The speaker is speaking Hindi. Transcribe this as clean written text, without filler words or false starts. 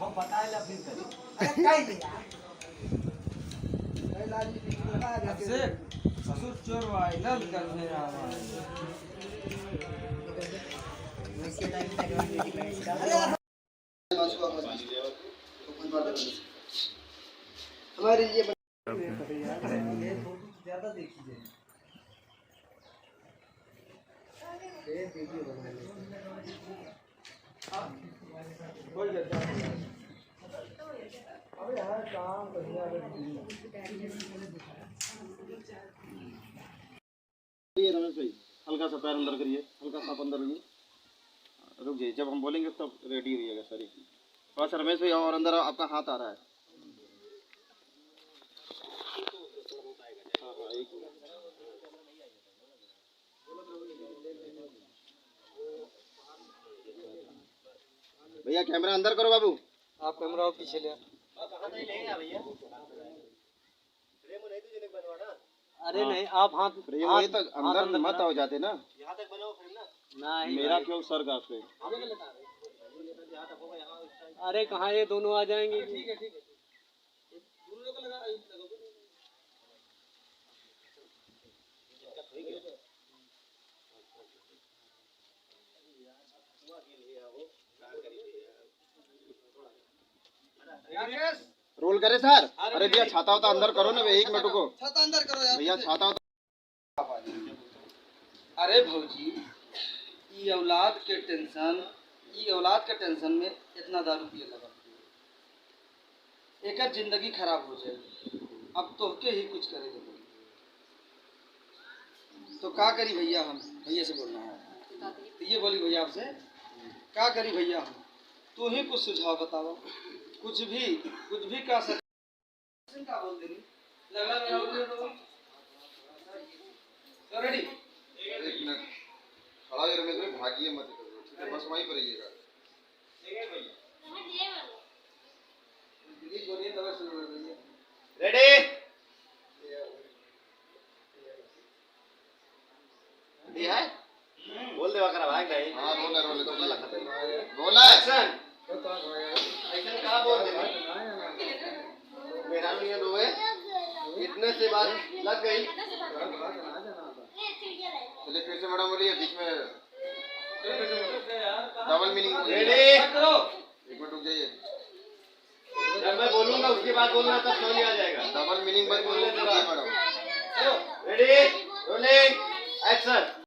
हम बताए ला फिर करी अरे काई नहीं यार से ससुर चोर वाई लल कर मेरा वैसे टाइम तक मीटिंग में इसका अरे हमारे ये ज्यादा देखिए वीडियो बना ले बोल जाता है अबे यार काम बढ़िया ये रमेश भाई हल्का सा पैर अंदर करिए, हल्का सा अंदर रहिए, रुक जाइए। जब हम बोलेंगे तब रेडी रहिएगा सारी। थोड़ा सा रमेश भाई और अंदर आपका हाथ आ रहा है। हाँ हाँ एक भैया कैमरा अंदर करो बाबू। आप कैमरा और पीछे ले अरे नहीं आप हाथ फ्रेम वही तक अंदर मत हो जाते ना, यहाँ तक बनाओ फ्रेम ना नहीं मेरा क्यों सर का पे। अरे कहाँ ये दोनों आ जाएंगे ठीक है दोनों को लगा रोल करे सर। अरे भैया छाता होता अंदर करो ना, एक मिनट को छाता अंदर करो यार भैया छाता होता। अरे भौजी ये औलाद के टेंशन में इतना दारू पिए लगा एक जिंदगी खराब हो जाएगी। अब तो के ही कुछ करेंगे तो क्या करी भैया हम भैया से बोलना है तो ये बोली भैया आपसे क्या करी भैया हम तू ही कुछ सुझाव बताओ कुछ भी का सकता क्या बोल देनी लगा रेडी एक मिनट खड़ा हो रमेश भाई, भागिए मत ठीक है, बस वहीं पर रहिएगा। रेडी दी है बोल देवा करा भाई नहीं हाँ रोल है तो बोला एक्शन एक्शन का बोल दे मेरा नहीं दो है इतने से बात लग गई। चलिए फिर से मैडम बोलिए बीच में डबल मीनिंग। रेडी एक मिनट रुक जाइए, जब मैं बोलूंगा उसके बाद बोलना तब समझ आ जाएगा। डबल मीनिंग बस बोलने दीजिए मैडम। Ready rolling action.